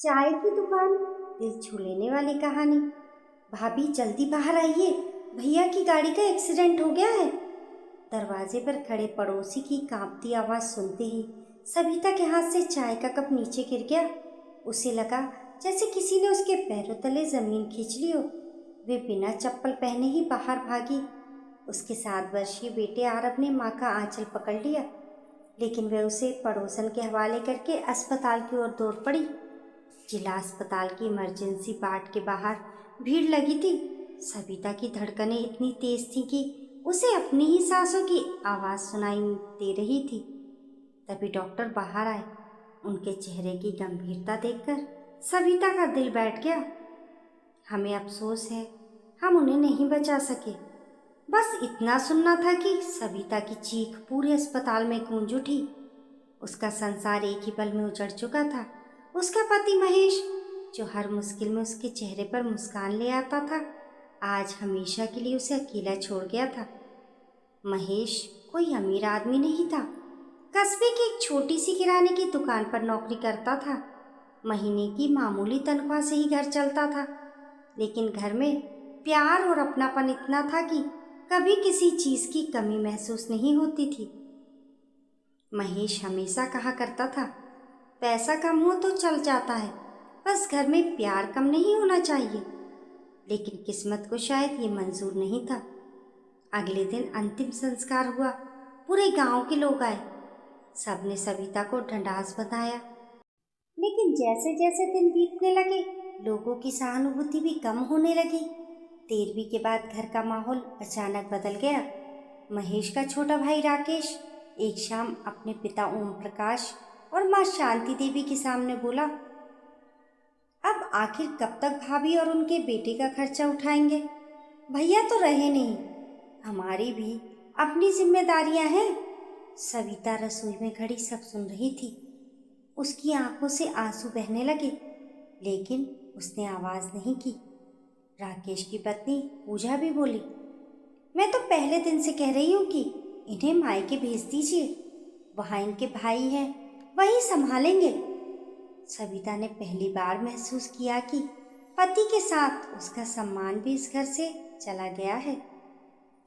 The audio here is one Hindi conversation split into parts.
चाय की दुकान, दिल छू लेने वाली कहानी। भाभी जल्दी बाहर आइए, भैया की गाड़ी का एक्सीडेंट हो गया है। दरवाजे पर खड़े पड़ोसी की कांपती आवाज़ सुनते ही सविता के हाथ से चाय का कप नीचे गिर गया। उसे लगा जैसे किसी ने उसके पैरों तले ज़मीन खींच ली हो। वे बिना चप्पल पहने ही बाहर भागी। उसके 7 वर्षीय बेटे आरव ने माँ का आंचल पकड़ लिया, लेकिन वह उसे पड़ोसन के हवाले करके अस्पताल की ओर दौड़ पड़ी। जिला अस्पताल की इमरजेंसी वार्ड के बाहर भीड़ लगी थी। सविता की धड़कनें इतनी तेज थीं कि उसे अपनी ही सांसों की आवाज़ सुनाई दे रही थी। तभी डॉक्टर बाहर आए। उनके चेहरे की गंभीरता देखकर सविता का दिल बैठ गया। हमें अफसोस है, हम उन्हें नहीं बचा सके। बस इतना सुनना था कि सविता की चीख पूरे अस्पताल में गूंज उठी। उसका संसार एक ही पल में उजड़ चुका था। उसका पति महेश, जो हर मुश्किल में उसके चेहरे पर मुस्कान ले आता था, आज हमेशा के लिए उसे अकेला छोड़ गया था। महेश कोई अमीर आदमी नहीं था। कस्बे की एक छोटी सी किराने की दुकान पर नौकरी करता था। महीने की मामूली तनख्वाह से ही घर चलता था, लेकिन घर में प्यार और अपनापन इतना था कि कभी किसी चीज़ की कमी महसूस नहीं होती थी। महेश हमेशा कहा करता था, पैसा कम हो तो चल जाता है, बस घर में प्यार कम नहीं होना चाहिए। लेकिन किस्मत को शायद ये मंजूर नहीं था। अगले दिन अंतिम संस्कार हुआ। पूरे गांव के लोग आए। सबने सविता को ढंढास बताया, लेकिन जैसे जैसे दिन बीतने लगे, लोगों की सहानुभूति भी कम होने लगी। 13वीं के बाद घर का माहौल अचानक बदल गया। महेश का छोटा भाई राकेश एक शाम अपने पिता ओम प्रकाश और माँ शांति देवी के सामने बोला, अब आखिर कब तक भाभी और उनके बेटे का खर्चा उठाएंगे? भैया तो रहे नहीं, हमारी भी अपनी जिम्मेदारियां हैं। सविता रसोई में खड़ी सब सुन रही थी। उसकी आंखों से आंसू बहने लगे, लेकिन उसने आवाज नहीं की। राकेश की पत्नी पूजा भी बोली, मैं तो पहले दिन से कह रही हूँ कि इन्हें मायके भेज दीजिए, वहाँ इनके भाई हैं, वही संभालेंगे। सविता ने पहली बार महसूस किया कि पति के साथ उसका सम्मान भी इस घर से चला गया है।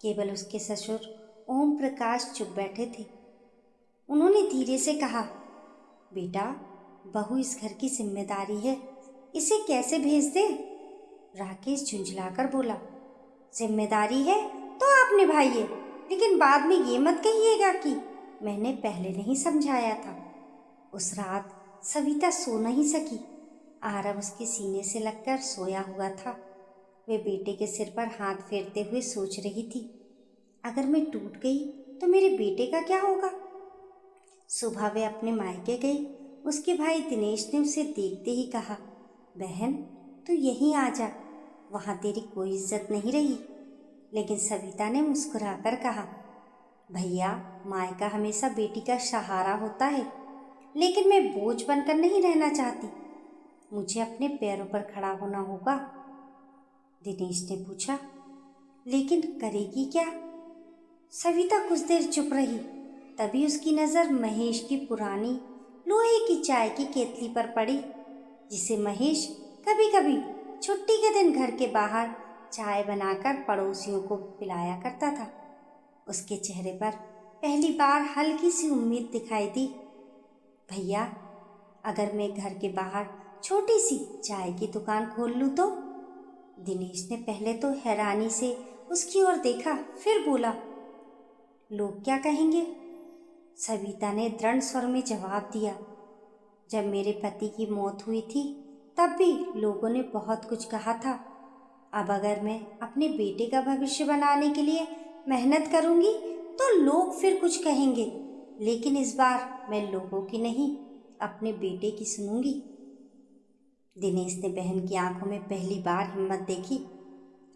केवल उसके ससुर ओम प्रकाश चुप बैठे थे। उन्होंने धीरे से कहा, बेटा, बहू इस घर की जिम्मेदारी है, इसे कैसे भेज दे? राकेश झुंझलाकर बोला, जिम्मेदारी है तो आप निभाइए, लेकिन बाद में ये मत कहिएगा कि मैंने पहले नहीं समझाया था। उस रात सविता सो नहीं सकी। आरव उसके सीने से लगकर सोया हुआ था। वे बेटे के सिर पर हाथ फेरते हुए सोच रही थी, अगर मैं टूट गई तो मेरे बेटे का क्या होगा? सुबह वे अपने मायके गई। उसके भाई दिनेश ने उसे देखते ही कहा, बहन तू यहीं आ जा, वहाँ तेरी कोई इज्जत नहीं रही। लेकिन सविता ने मुस्कुराकर कहा, भैया, मायका हमेशा बेटी का सहारा होता है, लेकिन मैं बोझ बनकर नहीं रहना चाहती। मुझे अपने पैरों पर खड़ा होना होगा। दिनेश ने पूछा, लेकिन करेगी क्या? सविता कुछ देर चुप रही। तभी उसकी नज़र महेश की पुरानी लोहे की चाय की केतली पर पड़ी, जिसे महेश कभी कभी छुट्टी के दिन घर के बाहर चाय बनाकर पड़ोसियों को पिलाया करता था। उसके चेहरे पर पहली बार हल्की सी उम्मीद दिखाई दी। भैया, अगर मैं घर के बाहर छोटी सी चाय की दुकान खोल लूँ तो? दिनेश ने पहले तो हैरानी से उसकी ओर देखा, फिर बोला, लोग क्या कहेंगे? सविता ने दृढ़ स्वर में जवाब दिया, जब मेरे पति की मौत हुई थी तब भी लोगों ने बहुत कुछ कहा था। अब अगर मैं अपने बेटे का भविष्य बनाने के लिए मेहनत करूंगी तो लोग फिर कुछ कहेंगे, लेकिन इस बार मैं लोगों की नहीं, अपने बेटे की सुनूंगी। दिनेश ने बहन की आंखों में पहली बार हिम्मत देखी।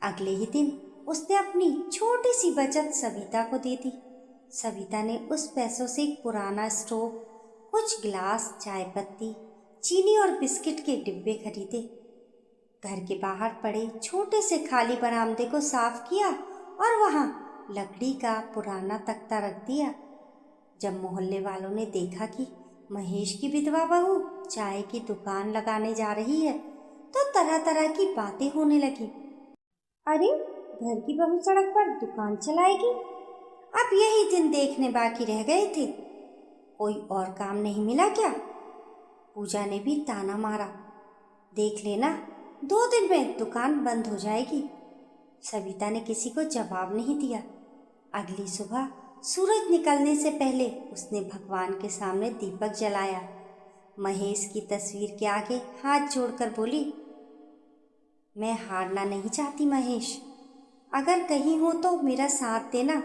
अगले ही दिन उसने अपनी छोटी सी बचत सविता को दे दी। सविता ने उस पैसों से एक पुराना स्टोव, कुछ गिलास, चाय पत्ती, चीनी और बिस्किट के डिब्बे खरीदे। घर के बाहर पड़े छोटे से खाली बरामदे को साफ किया और वहाँ लकड़ी का पुराना तख्ता रख दिया। जब मोहल्ले वालों ने देखा कि महेश की विधवा बहू चाय की दुकान लगाने जा रही है तो तरह तरह की बातें होने लगी। अरे, घर की बहू सड़क पर दुकान चलाएगी? अब यही दिन देखने बाकी रह गए थे। कोई और काम नहीं मिला क्या? पूजा ने भी ताना मारा। देख लेना, 2 दिन में दुकान बंद हो जाएगी। सविता ने किसी को जवाब नहीं दिया। अगली सुबह सूरज निकलने से पहले उसने भगवान के सामने दीपक जलाया। महेश की तस्वीर के आगे हाथ जोड़कर बोली, मैं हारना नहीं चाहती महेश, अगर कहीं हो तो मेरा साथ देना।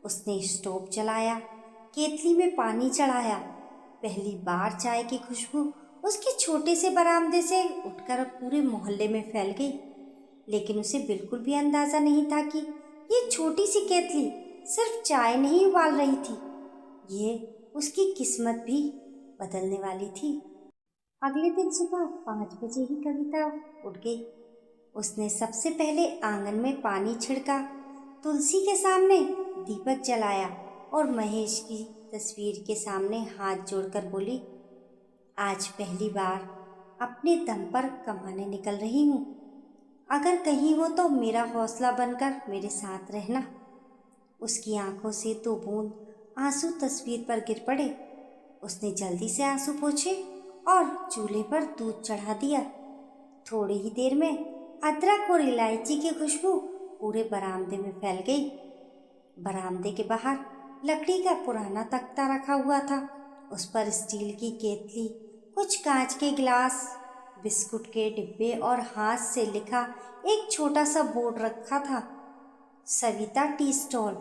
उसने स्टोव जलाया, केतली में पानी चढ़ाया। पहली बार चाय की खुशबू उसके छोटे से बरामदे से उठकर पूरे मोहल्ले में फैल गई। लेकिन उसे बिल्कुल भी अंदाजा नहीं था कि ये छोटी सी केतली सिर्फ चाय नहीं उबाल रही थी, ये उसकी किस्मत भी बदलने वाली थी। अगले दिन सुबह 5 बजे ही कविता उठ गई। उसने सबसे पहले आंगन में पानी छिड़का, तुलसी के सामने दीपक जलाया और महेश की तस्वीर के सामने हाथ जोड़कर बोली, आज पहली बार अपने दम पर कमाने निकल रही हूँ। अगर कहीं हो तो मेरा हौसला बनकर मेरे साथ रहना। उसकी आंखों से 2 बूंद आंसू तस्वीर पर गिर पड़े। उसने जल्दी से आंसू पोंछे और चूल्हे पर दूध चढ़ा दिया। थोड़ी ही देर में अदरक और इलायची की खुशबू पूरे बरामदे में फैल गई। बरामदे के बाहर लकड़ी का पुराना तख्ता रखा हुआ था। उस पर स्टील की केतली, कुछ कांच के गिलास, बिस्कुट के डिब्बे और हाथ से लिखा एक छोटा सा बोर्ड रखा था, सविता टी स्टॉल।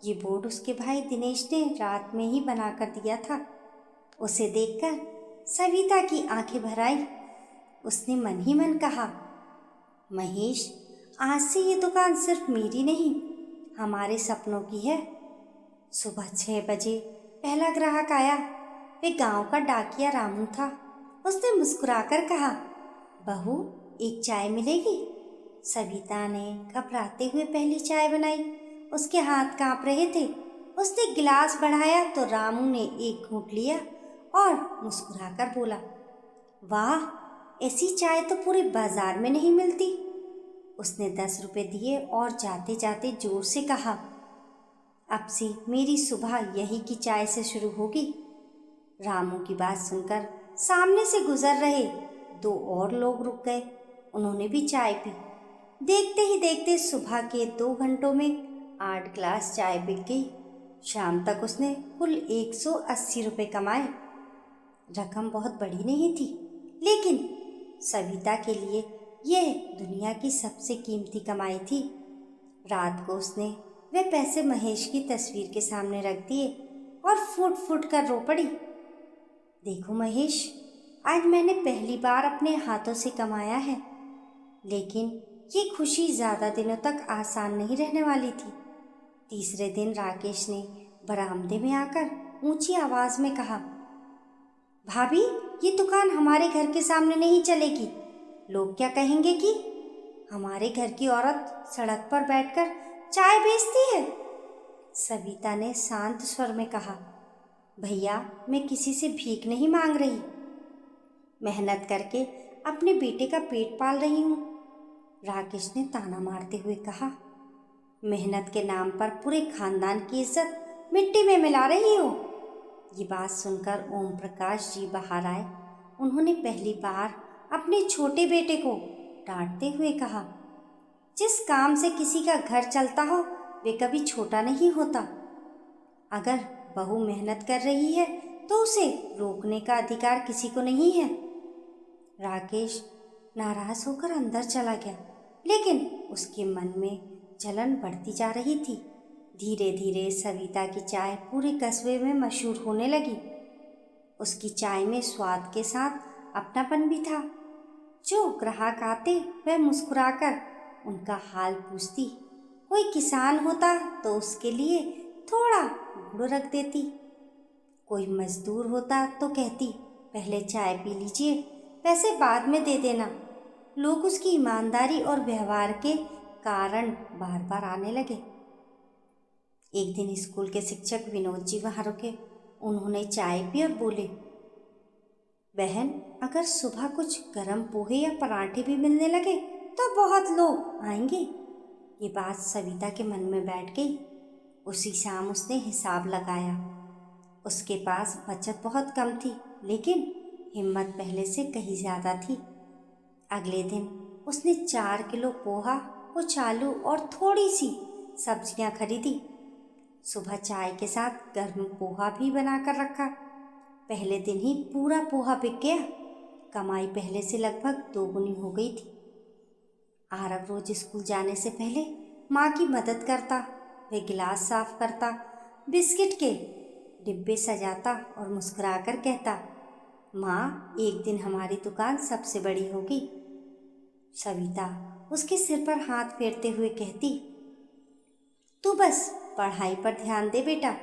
ये बोर्ड उसके भाई दिनेश ने रात में ही बना कर दिया था। उसे देखकर सविता की आंखें भर आई। उसने मन ही मन कहा, महेश, आज से ये दुकान सिर्फ मेरी नहीं, हमारे सपनों की है। सुबह 6 बजे पहला ग्राहक आया। वे गांव का डाकिया रामू था। उसने मुस्कुराकर कहा, बहू, एक चाय मिलेगी? सविता ने घबराते हुए पहली चाय बनाई। उसके हाथ कांप रहे थे। उसने गिलास बढ़ाया तो रामू ने एक घूंट लिया और मुस्कुराकर बोला, वाह, ऐसी चाय तो पूरे बाजार में नहीं मिलती। उसने 10 रुपए दिए और जाते जाते जोर से कहा, अब से मेरी सुबह यही की चाय से शुरू होगी। रामू की बात सुनकर सामने से गुजर रहे 2 और लोग रुक गए। उन्होंने भी चाय पी। देखते ही देखते सुबह के 2 घंटों में 8 ग्लास चाय बिक गई। शाम तक उसने कुल 180 रुपये कमाए। रकम बहुत बड़ी नहीं थी, लेकिन सविता के लिए यह दुनिया की सबसे कीमती कमाई थी। रात को उसने वे पैसे महेश की तस्वीर के सामने रख दिए और फूट फूट कर रो पड़ी। देखो महेश, आज मैंने पहली बार अपने हाथों से कमाया है, लेकिन ये खुशी ज़्यादा दिनों तक आसान नहीं रहने वाली थी। तीसरे दिन राकेश ने बरामदे में आकर ऊंची आवाज़ में कहा, भाभी, ये दुकान हमारे घर के सामने नहीं चलेगी। लोग क्या कहेंगे कि हमारे घर की औरत सड़क पर बैठकर चाय बेचती है। सविता ने शांत स्वर में कहा, भैया, मैं किसी से भीख नहीं मांग रही, मेहनत करके अपने बेटे का पेट पाल रही हूँ। राकेश ने ताना मारते हुए कहा, मेहनत के नाम पर पूरे खानदान की इज्जत मिट्टी में मिला रही हो। ये बात सुनकर ओम प्रकाश जी बाहर आए। उन्होंने पहली बार अपने छोटे बेटे को डांटते हुए कहा, जिस काम से किसी का घर चलता हो वे कभी छोटा नहीं होता। अगर बहू मेहनत कर रही है तो उसे रोकने का अधिकार किसी को नहीं है। राकेश नाराज होकर अंदर चला गया, लेकिन उसके मन में जलन बढ़ती जा रही थी। धीरे धीरे सविता की चाय पूरे कस्बे में मशहूर होने लगी। उसकी चाय में स्वाद के साथ अपनापन भी था। जो ग्राहक आते वह मुस्कुराकर उनका हाल पूछती। कोई किसान होता तो उसके लिए थोड़ा गुड़ रख देती। कोई मजदूर होता तो कहती, पहले चाय पी लीजिए, पैसे बाद में दे देना। लोग उसकी ईमानदारी और व्यवहार के कारण बार बार आने लगे। एक दिन स्कूल के शिक्षक विनोद जी वहाँ रुके। उन्होंने चाय पी और बोले, बहन, अगर सुबह कुछ गरम पोहे या पराठे भी मिलने लगे तो बहुत लोग आएंगे। ये बात सविता के मन में बैठ गई। उसी शाम उसने हिसाब लगाया। उसके पास बचत बहुत कम थी, लेकिन हिम्मत पहले से कहीं ज़्यादा थी। अगले दिन उसने 4 किलो पोहा, कुछ आलू और थोड़ी सी सब्जियां खरीदी। सुबह चाय के साथ गर्म पोहा भी बनाकर रखा। पहले दिन ही पूरा पोहा बिक गया। कमाई पहले से लगभग 2 गुनी हो गई थी। आरव रोज स्कूल जाने से पहले माँ की मदद करता। वह गिलास साफ करता, बिस्किट के डिब्बे सजाता और मुस्कुराकर कहता, माँ, एक दिन हमारी दुकान सबसे बड़ी होगी। सविता उसके सिर पर हाथ फेरते हुए कहती, तू बस पढ़ाई पर ध्यान दे बेटा।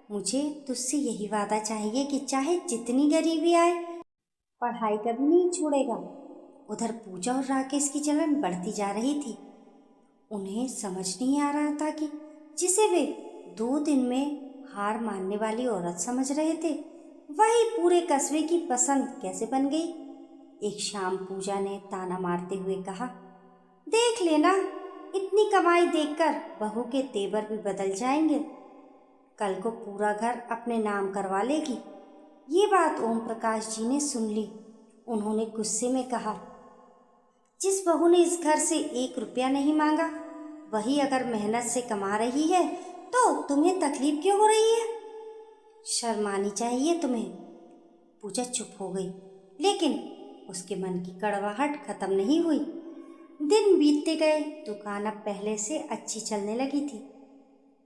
मुझे तुझसे यही वादा चाहिए कि चाहे जितनी गरीबी आए, पढ़ाई कभी नहीं छोड़ेगा। उधर पूजा और राकेश की जलन बढ़ती जा रही थी। उन्हें समझ नहीं आ रहा था कि जिसे वे 2 दिन में हार मानने वाली औरत समझ रहे थे, वही पूरे कस्बे की पसंद कैसे बन गई। एक शाम पूजा ने ताना मारते हुए कहा, देख लेना, इतनी कमाई देखकर बहू के तेवर भी बदल जाएंगे। कल को पूरा घर अपने नाम करवा लेगी। ये बात ओम प्रकाश जी ने सुन ली। उन्होंने गुस्से में कहा, जिस बहू ने इस घर से 1 रुपया नहीं मांगा, वही अगर मेहनत से कमा रही है तो तुम्हें तकलीफ क्यों हो रही है? शर्म आनी चाहिए तुम्हें। पूजा चुप हो गई, लेकिन उसके मन की कड़वाहट खत्म नहीं हुई। दिन बीतते गए। दुकान अब पहले से अच्छी चलने लगी थी।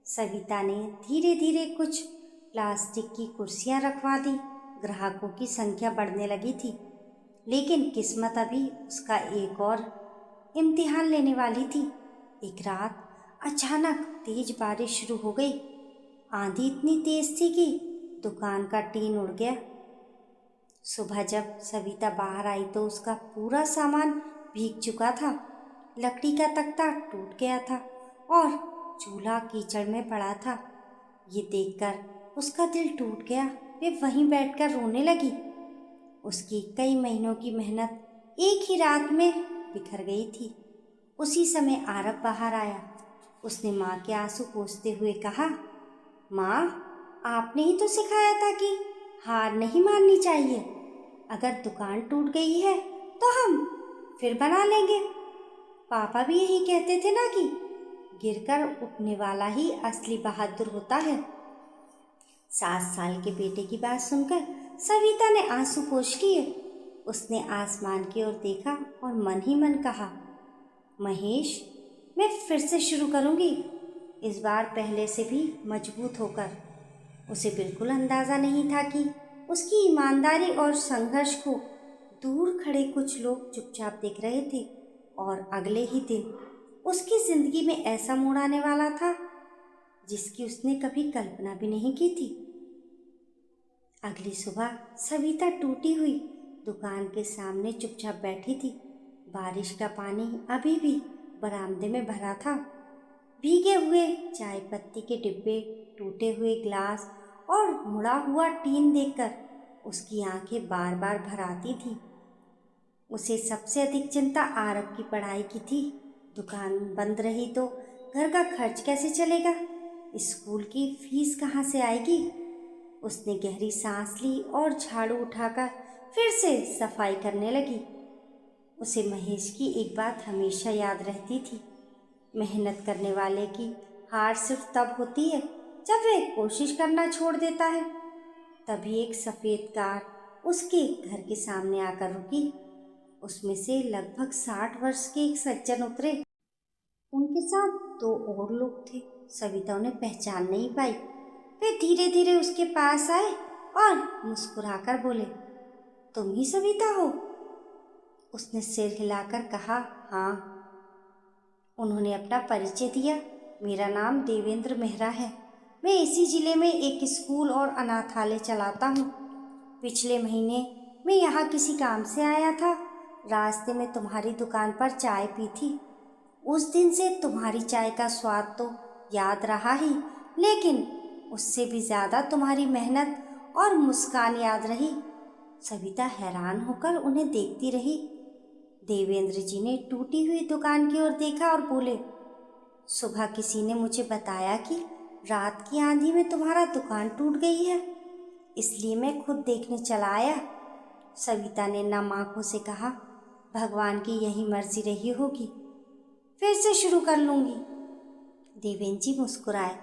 सविता ने धीरे धीरे कुछ प्लास्टिक की कुर्सियां रखवा दी। ग्राहकों की संख्या बढ़ने लगी थी, लेकिन किस्मत अभी उसका एक और इम्तिहान लेने वाली थी। एक रात अचानक तेज बारिश शुरू हो गई। आंधी इतनी तेज थी कि दुकान का टीन उड़ गया। सुबह जब सविता बाहर आई तो उसका पूरा सामान भीग चुका था। लकड़ी का तख्ता टूट गया था और चूल्हा कीचड़ में पड़ा था। ये देखकर उसका दिल टूट गया। वे वहीं बैठकर रोने लगी। उसकी कई महीनों की मेहनत एक ही रात में बिखर गई थी। उसी समय आरव बाहर आया। उसने माँ के आंसू पोंछते हुए कहा, माँ, आपने ही तो सिखाया था कि हार नहीं माननी चाहिए। अगर दुकान टूट गई है तो हम फिर बना लेंगे। पापा भी यही कहते थे ना कि गिरकर उठने वाला ही असली बहादुर होता है। 7 साल के बेटे की बात सुनकर सविता ने आंसू पोंछ लिए। उसने आसमान की ओर देखा और मन ही मन कहा, महेश, मैं फिर से शुरू करूंगी, इस बार पहले से भी मजबूत होकर। उसे बिल्कुल अंदाज़ा नहीं था कि उसकी ईमानदारी और संघर्ष को दूर खड़े कुछ लोग चुपचाप देख रहे थे और अगले ही दिन उसकी ज़िंदगी में ऐसा मोड़ आने वाला था जिसकी उसने कभी कल्पना भी नहीं की थी। अगली सुबह सविता टूटी हुई दुकान के सामने चुपचाप बैठी थी। बारिश का पानी अभी भी बरामदे में भरा था। भीगे हुए चाय पत्ती के डिब्बे, टूटे हुए ग्लास और मुड़ा हुआ टीन देखकर उसकी आंखें बार बार भर आती थीं। उसे सबसे अधिक चिंता आरव की पढ़ाई की थी। दुकान बंद रही तो घर का खर्च कैसे चलेगा? स्कूल की फीस कहाँ से आएगी? उसने गहरी सांस ली और झाड़ू उठाकर फिर से सफाई करने लगी। उसे महेश की एक बात हमेशा याद रहती थी, मेहनत करने वाले की हार सिर्फ तब होती है जब वह कोशिश करना छोड़ देता है। तभी एक सफ़ेद कार उसके घर के सामने आकर रुकी। उसमें से लगभग 60 वर्ष के एक सज्जन उतरे। उनके साथ 2 और लोग थे। सविता उन्हें पहचान नहीं पाई। वे धीरे धीरे उसके पास आए और मुस्कुराकर बोले, तुम ही सविता हो? उसने सिर हिलाकर कहा, हाँ। उन्होंने अपना परिचय दिया। मेरा नाम देवेंद्र मेहरा है। मैं इसी ज़िले में एक स्कूल और अनाथालय चलाता हूँ। पिछले महीने मैं यहाँ किसी काम से आया था। रास्ते में तुम्हारी दुकान पर चाय पी थी। उस दिन से तुम्हारी चाय का स्वाद तो याद रहा ही, लेकिन उससे भी ज़्यादा तुम्हारी मेहनत और मुस्कान याद रही। सविता हैरान होकर उन्हें देखती रही। देवेंद्र जी ने टूटी हुई दुकान की ओर देखा और बोले, सुबह किसी ने मुझे बताया कि रात की आंधी में तुम्हारा दुकान टूट गई है, इसलिए मैं खुद देखने चला आया। सविता ने नम आंखों से कहा, भगवान की यही मर्जी रही होगी, फिर से शुरू कर लूँगी। देवेंद्र जी मुस्कुराए।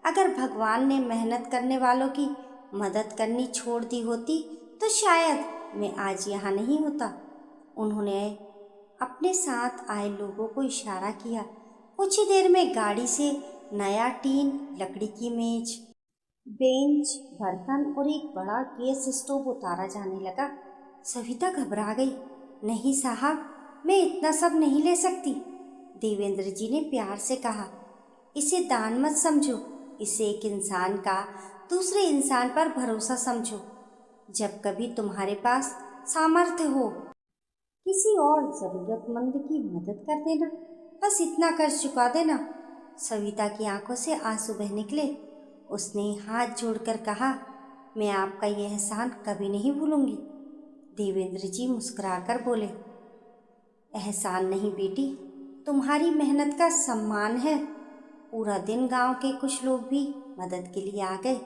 अगर भगवान ने मेहनत करने वालों की मदद करनी छोड़ दी होती तो शायद मैं आज यहाँ नहीं होता। उन्होंने अपने साथ आए लोगों को इशारा किया। कुछ ही देर में गाड़ी से नया टीन, लकड़ी की मेज, बेंच, बर्तन और एक बड़ा गैस स्टोव उतारा जाने लगा। सविता घबरा गई। नहीं साहब, मैं इतना सब नहीं ले सकती। देवेंद्र जी ने प्यार से कहा, इसे दान मत समझो, इसे एक इंसान का दूसरे इंसान पर भरोसा समझो। जब कभी तुम्हारे पास सामर्थ्य हो, किसी और जरूरतमंद की मदद कर देना, बस इतना कर चुका देना। सविता की आंखों से आंसू बह निकले। उसने हाथ जोड़कर कहा, मैं आपका यह एहसान कभी नहीं भूलूंगी। देवेंद्र जी मुस्कुराकर बोले, एहसान नहीं बेटी, तुम्हारी मेहनत का सम्मान है। पूरा दिन गांव के कुछ लोग भी मदद के लिए आ गए।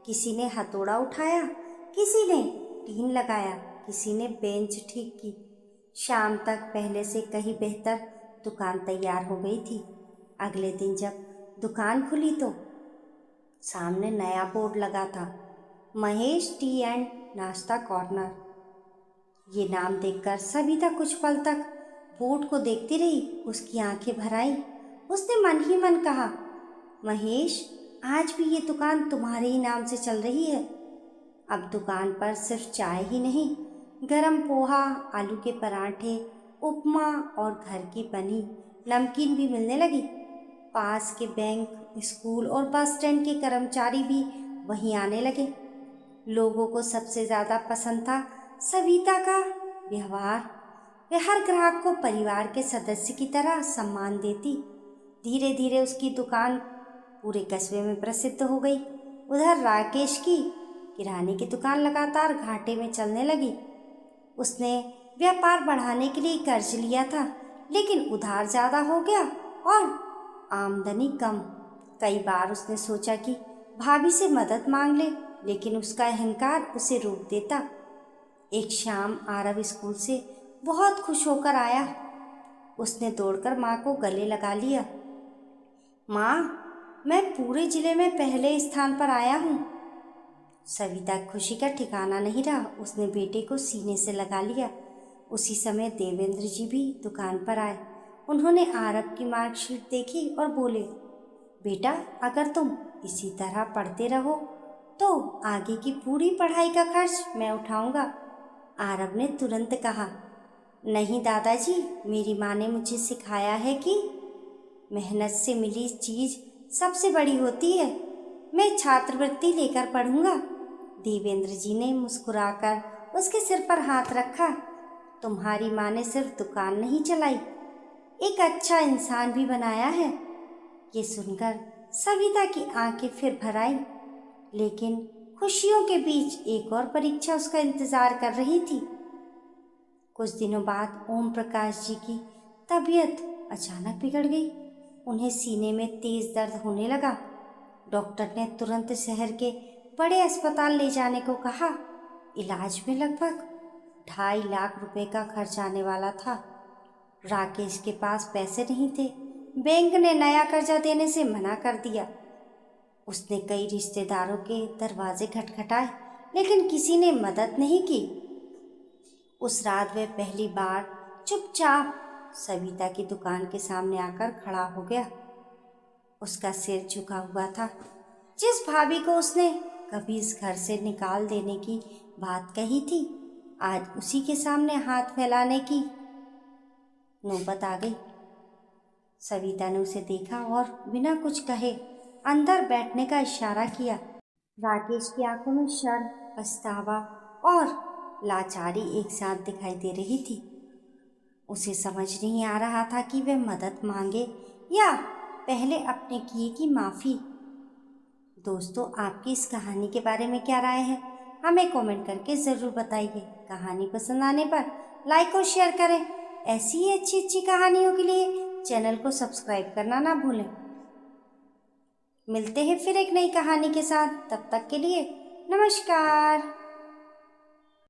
किसी ने हथौड़ा उठाया, किसी ने टीन लगाया, किसी ने बेंच ठीक की। शाम तक पहले से कहीं बेहतर दुकान तैयार हो गई थी। अगले दिन जब दुकान खुली तो सामने नया बोर्ड लगा था, महेश टी एंड नाश्ता कॉर्नर। ये नाम देखकर सविता कुछ पल तक बोर्ड को देखती रही। उसकी आंखें भर आई। उसने मन ही मन कहा, महेश, आज भी ये दुकान तुम्हारे ही नाम से चल रही है। अब दुकान पर सिर्फ चाय ही नहीं, गरम पोहा, आलू के पराठे, उपमा और घर की बनी नमकीन भी मिलने लगी। पास के बैंक, स्कूल और बस स्टैंड के कर्मचारी भी वहीं आने लगे। लोगों को सबसे ज़्यादा पसंद था सविता का व्यवहार। वह हर ग्राहक को परिवार के सदस्य की तरह सम्मान देती। धीरे धीरे उसकी दुकान पूरे कस्बे में प्रसिद्ध हो गई। उधर राकेश की किराने की दुकान लगातार घाटे में चलने लगी। उसने व्यापार बढ़ाने के लिए कर्ज लिया था, लेकिन उधार ज़्यादा हो गया और आमदनी कम। कई बार उसने सोचा कि भाभी से मदद मांग ले, लेकिन उसका अहंकार उसे रोक देता। एक शाम आरव स्कूल से बहुत खुश होकर आया। उसने दौड़कर माँ को गले लगा लिया। माँ, मैं पूरे जिले में पहले स्थान पर आया हूँ। सविता खुशी का ठिकाना नहीं रहा। उसने बेटे को सीने से लगा लिया। उसी समय देवेंद्र जी भी दुकान पर आए। उन्होंने आरव की मार्कशीट देखी और बोले, बेटा, अगर तुम इसी तरह पढ़ते रहो तो आगे की पूरी पढ़ाई का खर्च मैं उठाऊंगा। आरव ने तुरंत कहा, नहीं दादाजी, मेरी माँ ने मुझे सिखाया है कि मेहनत से मिली चीज़ सबसे बड़ी होती है। मैं छात्रवृत्ति लेकर पढ़ूंगा। देवेंद्र जी ने मुस्कुराकर उसके सिर पर हाथ रखा। तुम्हारी माँ ने सिर्फ दुकान नहीं चलाई, एक अच्छा इंसान भी बनाया है। ये सुनकर सविता की आंखें फिर भर आई, लेकिन खुशियों के बीच एक और परीक्षा उसका इंतजार कर रही थी। कुछ दिनों बाद ओम प्रकाश जी की तबीयत अचानक बिगड़ गई। उन्हें सीने में तेज दर्द होने लगा। डॉक्टर ने तुरंत शहर के बड़े अस्पताल ले जाने को कहा। इलाज में लगभग 2.5 लाख रुपए का खर्च आने वाला था। राकेश के पास पैसे नहीं थे। बैंक ने नया कर्जा देने से मना कर दिया। उसने कई रिश्तेदारों के दरवाजे खटखटाए, लेकिन किसी ने मदद नहीं की। उस रात वह पहली बार चुपचाप सविता की दुकान के सामने आकर खड़ा हो गया। उसका सिर झुका हुआ था। जिस भाभी को उसने कभी इस घर से निकाल देने की बात कही थी, आज उसी के सामने हाथ फैलाने की नौबत आ गई। सविता ने उसे देखा और बिना कुछ कहे अंदर बैठने का इशारा किया। राकेश की आंखों में शर्म, पछतावा और लाचारी एक साथ दिखाई दे रही थी। उसे समझ नहीं आ रहा था कि वह मदद मांगे या पहले अपने किए की माफ़ी। दोस्तों, आपकी इस कहानी के बारे में क्या राय है, हमें कमेंट करके ज़रूर बताइए। कहानी पसंद आने पर लाइक और शेयर करें। ऐसी ही अच्छी अच्छी कहानियों के लिए चैनल को सब्सक्राइब करना ना भूलें। मिलते हैं फिर एक नई कहानी के साथ, तब तक के लिए नमस्कार।